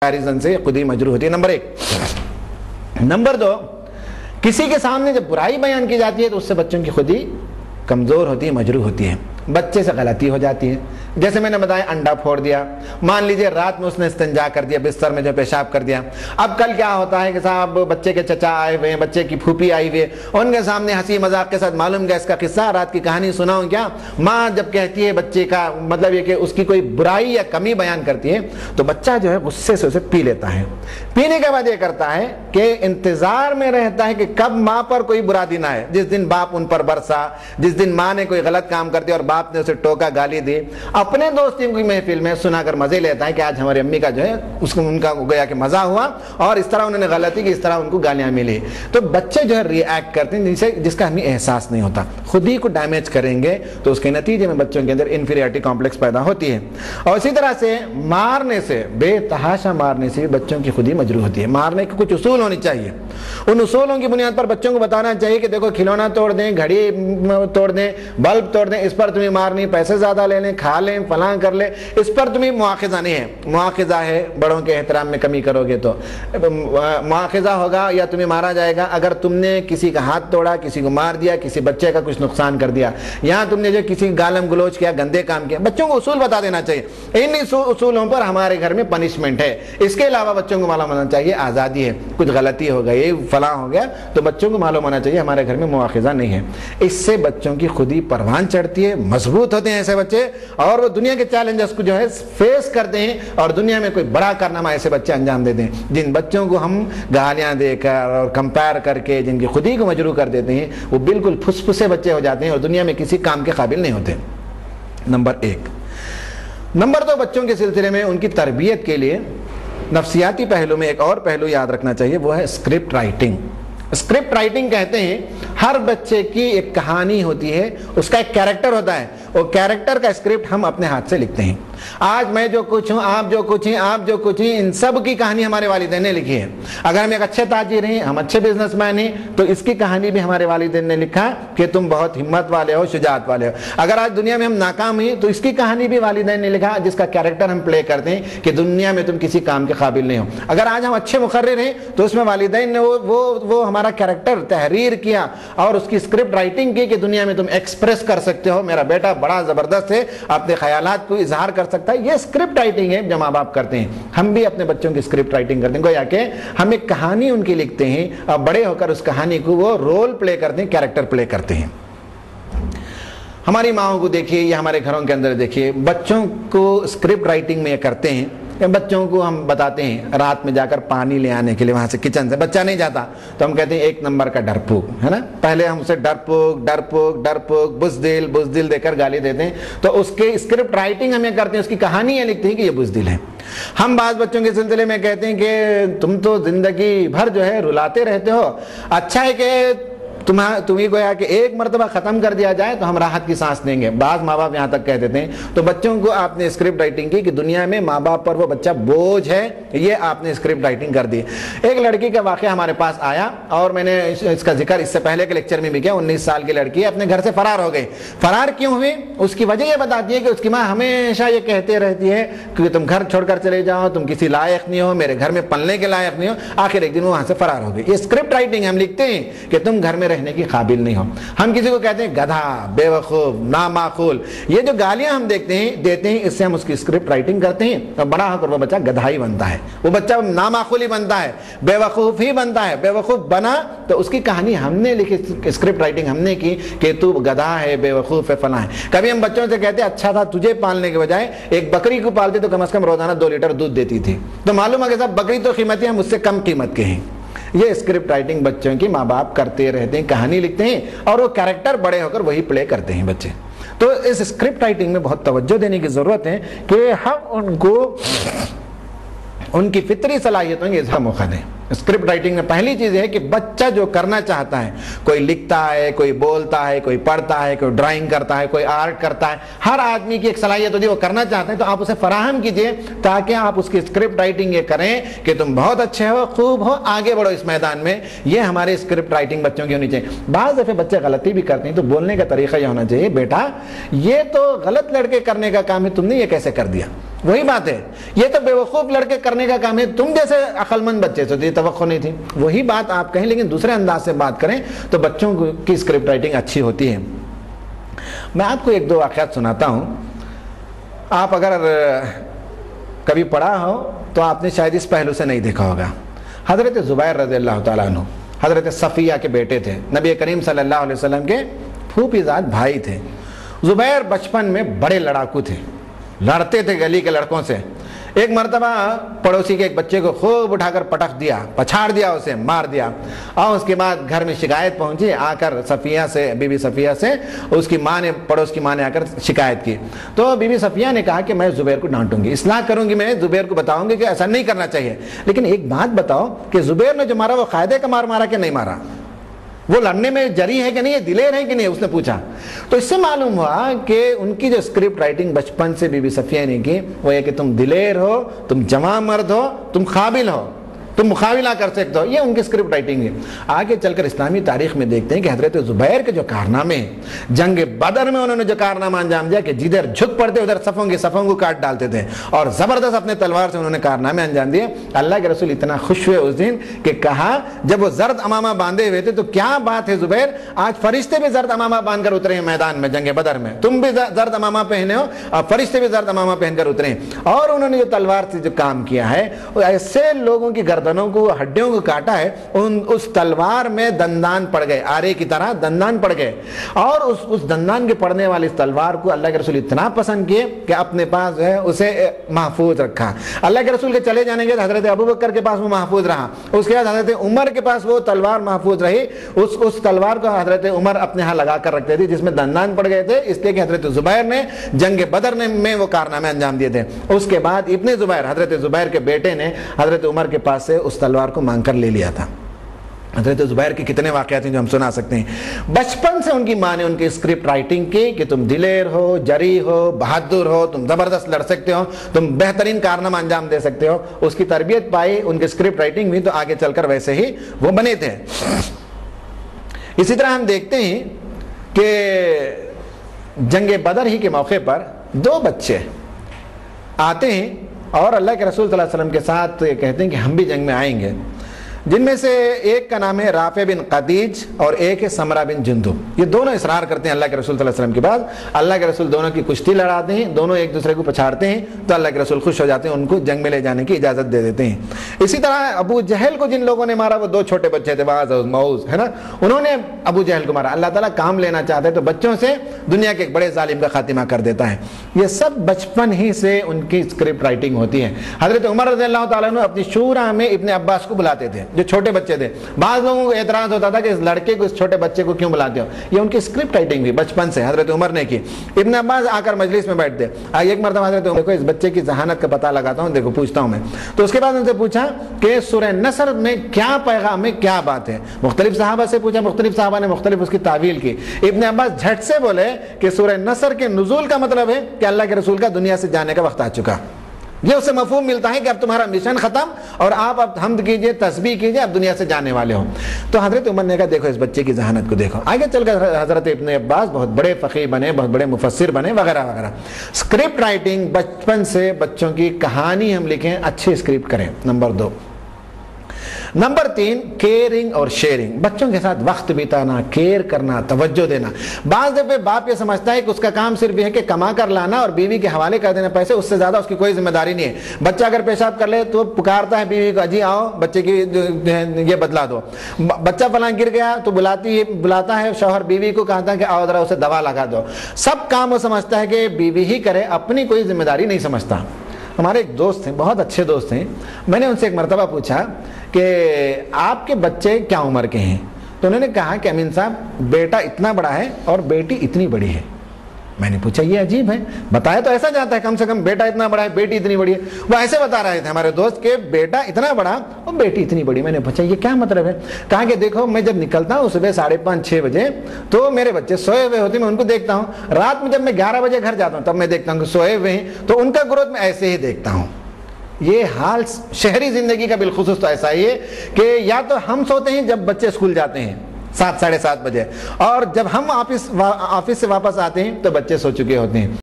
Comparison से खुद ही मजरूह होती है, नंबर एक। नंबर दो, किसी के सामने जब बुराई बयान की जाती है तो उससे बच्चों की खुद ही कमजोर होती है, मजरूह होती है, बच्चे से गलती हो जाती है। जैसे मैंने बताया, अंडा फोड़ दिया, मान लीजिए रात में उसने इस्तिंजा कर दिया, बिस्तर में जो पेशाब कर दिया। अब कल क्या होता है कि साहब बच्चे के चचा आए हुए हैं, बच्चे की फूफी आई हुई है, उनके सामने हंसी मजाक के साथ मालूम क्या इसका किस्सा, रात की कहानी सुनाऊं क्या। माँ जब कहती है बच्चे का मतलब ये कि उसकी कोई बुराई या कमी बयान करती है तो बच्चा जो है गुस्से से उसे पी लेता है। पीने के बाद ये करता है कि इंतजार में रहता है कि कब माँ पर कोई बुरा दिन आए, जिस दिन बाप उन पर बरसा, जिस दिन माँ ने कोई गलत काम कर दिया और बाप ने उसे टोका, गाली दी। अपने दोस्तों की महफिल में सुनाकर मजे लेता है कि आज हमारी अम्मी का जो है उसको उनका गया कि मजा हुआ और इस तरह उन्होंने गलती की, इस तरह उनको गालियां मिली। तो बच्चे जो है रिएक्ट करते हैं जिसका हमें एहसास नहीं होता, खुद ही को डैमेज करेंगे तो उसके नतीजे में बच्चों के अंदर इंफीरियरिटी कॉम्प्लेक्स पैदा होती है। और इसी तरह से मारने से, बेतहाशा मारने से बच्चों की खुद ही मजरूह होती है। मारने के कुछ उसूल होने चाहिए, उन उसूलों की बुनियाद पर बच्चों को बताना चाहिए कि देखो खिलौना तोड़ दें, घड़ी तोड़ दें, बल्ब तोड़ दें, इस पर तुम्हें मारनी, पैसे ज्यादा ले लें, खा लें, फलां कर ले, इस पर तुम्हें मुआखिजा नहीं है। मुआखिजा है बड़ों के एहतराम में कमी करोगे तो मुआखिजा होगा या तुम्हें मारा जाएगा अगर तुमने किसी का हाथ तोड़ा, किसी को मार दिया, किसी बच्चे का कुछ नुकसान कर दिया, यहाँ तुमने जो किसी गालम गलोच किया, गंदे काम किया। बच्चों को उसूल बता देना चाहिए, इन उसूलों पर हमारे घर में पनिशमेंट है। इसके अलावा बच्चों को मालूम होना चाहिए आज़ादी है, कुछ गलती हो गई, फलां हो गया, तो बच्चों को मालूम होना चाहिए हमारे घर में मुआखिजा नहीं है। इससे बच्चों की खुद ही परवान चढ़ती है, मजबूत होते हैं ऐसे बच्चे और वो दुनिया के चैलेंजेस को जो है फेस करते हैं और दुनिया में कोई बड़ा कारनामा ऐसे बच्चे अंजाम देते हैं। जिन बच्चों को हम गालियां देकर और कंपेयर करके जिनकी खुद ही को मजरूह कर देते हैं वो बिल्कुल फुसफुसे बच्चे हो जाते हैं और दुनिया में किसी काम के काबिल नहीं होते। नंबर एक। नंबर दो, बच्चों के सिलसिले में उनकी तरबियत के लिए नफ्सियाती पहलू में एक और पहलू याद रखना चाहिए, वो है स्क्रिप्ट राइटिंग। स्क्रिप्ट राइटिंग कहते हैं हर बच्चे की एक कहानी होती है, उसका एक कैरेक्टर होता है, वो कैरेक्टर का स्क्रिप्ट हम अपने हाथ से लिखते हैं। आज मैं जो कुछ हूँ, आप जो कुछ हैं, आप जो कुछ हैं, इन सब की कहानी हमारे वालिदैन ने लिखी है। अगर हम एक अच्छे ताजिर हैं, हम अच्छे बिजनेसमैन हैं, तो इसकी कहानी भी हमारे वालिदैन ने लिखा कि तुम बहुत हिम्मत वाले हो, शुजाअत वाले हो। अगर आज दुनिया में हम नाकाम हैं तो इसकी कहानी भी वालिदैन ने लिखा, जिसका कैरेक्टर हम प्ले करते हैं कि दुनिया में तुम किसी काम के काबिल नहीं हो। अगर आज हम अच्छे मुखर्रिर हैं तो उसमें वालिदैन ने वो हमारा कैरेक्टर तहरीर किया और उसकी स्क्रिप्ट राइटिंग की कि दुनिया में तुम एक्सप्रेस कर सकते हो, मेरा बेटा बड़ा जबरदस्त है, अपने ख्यालात को इजहार कर सकता है। ये स्क्रिप्ट राइटिंग है जो माँ बाप करते हैं। हम भी अपने बच्चों की स्क्रिप्ट राइटिंग करते हैं, गोया कि हम एक कहानी उनकी लिखते हैं और बड़े होकर उस कहानी को वो रोल प्ले करते हैं, कैरेक्टर प्ले करते हैं। हमारी माओं को देखिए या हमारे घरों के अंदर देखिए, बच्चों को स्क्रिप्ट राइटिंग में ये करते हैं। बच्चों को हम बताते हैं रात में जाकर पानी ले आने के लिए, वहां से किचन से बच्चा नहीं जाता तो हम कहते हैं एक नंबर का डरपोक है ना। पहले हम उसे डरपोक डरपोक डरपोक बुज़दिल बुज़दिल देकर गाली देते हैं, तो उसके स्क्रिप्ट राइटिंग हम ये करते हैं, उसकी कहानी ये लिखते हैं कि ये बुज़दिल है। हम बाज़ बच्चों के सिलसिले में कहते हैं कि तुम तो जिंदगी भर जो है रुलाते रहते हो, अच्छा है कि तुम्ही गोया कि एक मरतबा खत्म कर दिया जाए तो हम राहत की सांस लेंगे। बाज़ माँ बाप यहाँ तक कह देते हैं। तो बच्चों को आपने स्क्रिप्ट राइटिंग की कि दुनिया में माँ बाप पर वो बच्चा बोझ है, ये आपने स्क्रिप्ट राइटिंग कर दी। एक लड़की का वाक़या हमारे पास आया और मैंने इसका जिक्र इससे पहले के लेक्चर में भी किया। 19 साल की लड़की अपने घर से फरार हो गई। फरार क्यों हुई उसकी वजह ये बताती है कि उसकी माँ हमेशा ये कहते रहती है कि तुम घर छोड़कर चले जाओ, तुम किसी लायक नहीं हो, मेरे घर में पलने के लायक नहीं हो। आखिर एक दिन वो वहाँ से फरार हो गई। ये स्क्रिप्ट राइटिंग हम लिखते हैं कि तुम घर में रहने की काबिल नहीं हो। हम किसी को कहते हैं गधा, बेवकूफ, नामाकूल, ये जो गालियां हम देते हैं इससे हम उसकी स्क्रिप्ट राइटिंग करते हैं और बड़ा होकर वो बच्चा गधा ही बनता है, वो बच्चा नामाकूल ही बनता है, बेवकूफ ही बनता है। बेवकूफ बना तो उसकी कहानी हमने लिखी, स्क्रिप्ट राइटिंग हमने की कि तू गधा है, बेवकूफ है, फला है। कभी हम बच्चों से कहते हैं अच्छा था तुझे पालने के बजाय एक बकरी को पालते तो कम से कम रोजाना 2 लीटर दूध देती थी। तो मालूम है कि साहब बकरी तो कीमती है, मुझसे कम कीमत के हैं। ये स्क्रिप्ट राइटिंग बच्चों की माँ बाप करते रहते हैं, कहानी लिखते हैं और वो कैरेक्टर बड़े होकर वही प्ले करते हैं बच्चे। तो इस स्क्रिप्ट राइटिंग में बहुत तवज्जो देने की जरूरत है कि हम उनको उनकी फितरी सलाहियतों की इज़हार मौका दें। स्क्रिप्ट राइटिंग में पहली चीज है कि बच्चा जो करना चाहता है, कोई लिखता है, कोई बोलता है, कोई पढ़ता है, कोई ड्राइंग करता है, कोई आर्ट करता है, हर आदमी की एक सलाहियत होती है, वो करना चाहते हैं, तो आप उसे फराहम कीजिए ताकि आप उसकी स्क्रिप्ट राइटिंग ये करें कि तुम बहुत अच्छे हो, खूब हो, आगे बढ़ो इस मैदान में। ये हमारी स्क्रिप्ट राइटिंग बच्चों की होनी चाहिए। बाज़ दफ़े बच्चे गलती भी करते हैं तो बोलने का तरीका ये होना चाहिए, बेटा ये तो गलत लड़के करने का काम है, तुमने ये कैसे कर दिया। وہی بات ہے، یہ تو بیوقوف لڑکے کرنے کا کام ہے، تم جیسے عقل مند بچے سے یہ توقع نہیں تھی، وہی بات آپ کہیں لیکن دوسرے انداز سے بات کریں تو بچوں کی اسکرپٹ رائٹنگ اچھی ہوتی ہے۔ میں آپ کو ایک دو واقعات سناتا ہوں، آپ اگر کبھی پڑھا ہو تو آپ نے شاید اس پہلو سے نہیں دیکھا ہوگا۔ حضرت زبیر رضی اللہ تعالیٰ عنہ حضرت صفیہ کے بیٹے تھے، نبی کریم صلی اللہ علیہ وسلم کے پھوپھی زاد بھائی تھے۔ زبیر بچپن میں بڑے لڑاکو تھے، لڑتے تھے گلی کے لڑکوں سے۔ ایک مرتبہ پڑوسی کے ایک بچے کو خوب اٹھا کر پٹک دیا، پچھاڑ دیا، اسے مار دیا، اور اس کے بعد گھر میں شکایت پہنچی، آ کر صفیہ سے، بی بی صفیہ سے اس کی ماں نے، پڑوس کی ماں نے آ کر شکایت کی۔ تو بی بی صفیہ نے کہا کہ میں زبیر کو ڈانٹوں گی، اصلاح کروں گی، میں زبیر کو بتاؤں گی کہ ایسا نہیں کرنا چاہیے۔ لیکن ایک بات بتاؤ کہ زبیر نے جو مارا وہ قاعدے کا مارا کہ نہیں مارا؟ وہ لڑنے میں جری ہے کہ نہیں، دلیر ہے کہ نہیں، اس نے پوچھا۔ تو اس سے معلوم ہوا کہ ان کی جو اسکرپٹ رائٹنگ بچپن سے بی بی صفیہ نے کی وہ یہ کہ تم دلیر ہو، تم جوان مرد ہو، تم قابل ہو، تم مقابلہ کر سکتے ہو، یہ ان کی اسکرپٹ رائٹنگ ہے۔ آگے چل کر اسلامی تاریخ میں دیکھتے ہیں کہ حضرت زبیر کے جو کارنامے ہیں، جنگ بدر میں انہوں نے جو کارنامہ انجام دیا کہ جدھر جھک پڑتے ادھر صفوں کو کاٹ ڈالتے تھے، اور زبردست اپنے تلوار سے انہوں نے کارنامے انجام دیے۔ اللہ کے رسول اتنا خوش ہوئے اس دن کہ کہا، جب وہ زرد امامہ باندھے ہوئے تھے تو کیا بات ہے زبیر، آج فرشتے بھی زرد امامہ باندھ کر اترے ہیں میدان میں جنگ بدر میں، تم بھی زرد امامہ پہنے ہو اور فرشتے بھی زرد امامہ پہن کر اترے ہیں۔ اور انہوں نے جو تلوار سے جو کام کیا ہے، ایسے لوگوں کی گردنوں کو، ہڈیوں کو کاٹا ہے، اس تلوار میں دندان پڑ گئے، آرے کی طرح دندان پڑ گئے، اور اس دندان کے پڑنے والی اس تلوار کو اللہ کے رسول اتنا پسند کیے کہ اپنے پاس جو ہے اسے محفوظ رکھا۔ اللہ کے رسول کے چلے جانے کے بعد حضرت ابوبکر کے پاس وہ محفوظ رہا، اس کے بعد حضرت عمر کے پاس وہ تلوار محفوظ رہی۔ اس تلوار کو حضرت عمر اپنے ہاں لگا کر رکھتے تھے جس میں دندان پڑ گئے تھے، اس لیے کہ حضرت زبیر نے جنگ بدر میں وہ کارنامے انجام دیے تھے۔ اس کے بعد ابن زبیر، حضرت زبیر کے بیٹے نے حضرت عمر کے پاس سے اس تلوار کو مانگ کر لے لیا تھا۔ حضرت زبیر کے کتنے واقعات ہیں جو ہم سنا سکتے ہیں۔ بچپن سے ان کی ماں نے ان کی اسکرپٹ رائٹنگ کی کہ تم دلیر ہو، جری ہو، بہادر ہو، تم زبردست لڑ سکتے ہو، تم بہترین کارنامہ انجام دے سکتے ہو، اس کی تربیت پائی، ان کی اسکرپٹ رائٹنگ ہوئی تو آگے چل کر ویسے ہی وہ بنے تھے۔ اسی طرح ہم دیکھتے ہیں کہ جنگ بدر ہی کے موقع پر دو بچے آتے ہیں اور اللہ کے رسول صلی اللہ علیہ وسلم کے ساتھ یہ کہتے ہیں کہ ہم بھی جنگ میں آئیں گے، جن میں سے ایک کا نام ہے رافع بن قدیج اور ایک ہے سمرہ بن جندب۔ یہ دونوں اصرار کرتے ہیں اللہ کے رسول صلی اللہ علیہ وسلم کے بعد، اللہ کے رسول دونوں کی کشتی لڑاتے ہیں، دونوں ایک دوسرے کو پچھاڑتے ہیں تو اللہ کے رسول خوش ہو جاتے ہیں، ان کو جنگ میں لے جانے کی اجازت دے دیتے ہیں۔ اسی طرح ابو جہل کو جن لوگوں نے مارا وہ دو چھوٹے بچے تھے، باز اور معوذ، ہے نا، انہوں نے ابو جہل کو مارا۔ اللہ تعالیٰ کام لینا چاہتا ہے تو بچوں سے دنیا کے ایک بڑے ظالم کا خاتمہ کر دیتا ہے۔ یہ سب بچپن ہی سے ان کی اسکرپٹ رائٹنگ ہوتی ہے۔ حضرت عمر رضی اللہ تعالیٰ عنہ اپنی شورا میں ابن عباس کو بلاتے تھے جو چھوٹے بچے تھے۔ بعض لوگوں کو اعتراض ہوتا تھا کہ اس لڑکے کو، اس چھوٹے بچے کو کیوں بلاتے ہو؟ یہ ان کی اسکرپٹ رائٹنگ بھی بچپن سے حضرت عمر نے کی۔ ابن عباس آ کر مجلس میں بیٹھتے، ایک مرتبہ حضرت عمر کو اس بچے کی ذہانت کا پتہ لگاتا ہوں، دیکھو پوچھتا ہوں میں، تو اس کے بعد ان سے پوچھا کہ سورہ نصر میں کیا پیغام ہے، کیا بات ہے؟ مختلف صحابہ سے پوچھا، مختلف صحابہ نے مختلف اس کی تعویل کی۔ ابن عباس جھٹ سے بولے کہ سورہ نصر کے نزول کا مطلب ہے کہ اللہ کے رسول کا دنیا سے جانے کا وقت آ چکا۔ یہ اسے مفہوم ملتا ہے کہ اب تمہارا مشن ختم اور آپ اب حمد کیجئے، تسبیح کیجئے، اب دنیا سے جانے والے ہو۔ تو حضرت عمر نے کہا دیکھو اس بچے کی ذہانت کو دیکھو۔ آگے چل کر حضرت ابن عباس بہت بڑے فقیہ بنے، بہت بڑے مفسر بنے، وغیرہ وغیرہ۔ اسکرپٹ رائٹنگ بچپن سے بچوں کی کہانی ہم لکھیں، اچھی اسکرپٹ کریں، نمبر 2۔ نمبر 3، کیئرنگ اور شیئرنگ، بچوں کے ساتھ وقت بتانا، کیئر کرنا، توجہ دینا۔ بعض دفعہ باپ یہ سمجھتا ہے کہ اس کا کام صرف یہ ہے کہ کما کر لانا اور بیوی کے حوالے کر دینا پیسے، اس سے زیادہ اس کی کوئی ذمہ داری نہیں ہے۔ بچہ اگر پیشاب کر لے تو پکارتا ہے بیوی کو، جی آؤ بچے کی یہ بدلا دو۔ بچہ فلاں گر گیا تو بلاتا ہے شوہر بیوی کو، کہتا ہے کہ آؤ ذرا اسے دوا لگا دو۔ سب کام وہ سمجھتا ہے کہ بیوی ہی کرے، اپنی کوئی ذمہ داری نہیں سمجھتا۔ ہمارے ایک دوست ہیں، بہت اچھے دوست ہیں، میں نے ان سے ایک مرتبہ پوچھا کہ آپ کے بچے کیا عمر کے ہیں؟ تو انہوں نے کہا کہ امین صاحب بیٹا اتنا بڑا ہے اور بیٹی اتنی بڑی ہے۔ میں نے پوچھا یہ عجیب ہے، بتایا تو ایسا جاتا ہے کم سے کم بیٹا اتنا بڑا ہے بیٹی اتنی بڑی ہے۔ وہ ایسے بتا رہے تھے ہمارے دوست کہ بیٹا اتنا بڑا اور بیٹی اتنی بڑی۔ میں نے پوچھا یہ کیا مطلب ہے؟ کہا کہ دیکھو میں جب نکلتا ہوں صبح 5:30 6 بجے تو میرے بچے سوئے ہوئے ہوتے ہیں، میں ان کو دیکھتا ہوں۔ رات میں جب میں 11 بجے گھر جاتا ہوں تب میں دیکھتا ہوں کہ سوئے ہوئے ہیں، تو ان کا گروتھ میں ایسے ہی دیکھتا ہوں۔ یہ حال شہری زندگی کا بالخصوص تو ایسا ہی ہے کہ یا تو ہم سوتے ہیں جب بچے اسکول جاتے ہیں 7 ساڑھے 7 بجے، اور جب ہم آفس سے واپس آتے ہیں تو بچے سو چکے ہوتے ہیں۔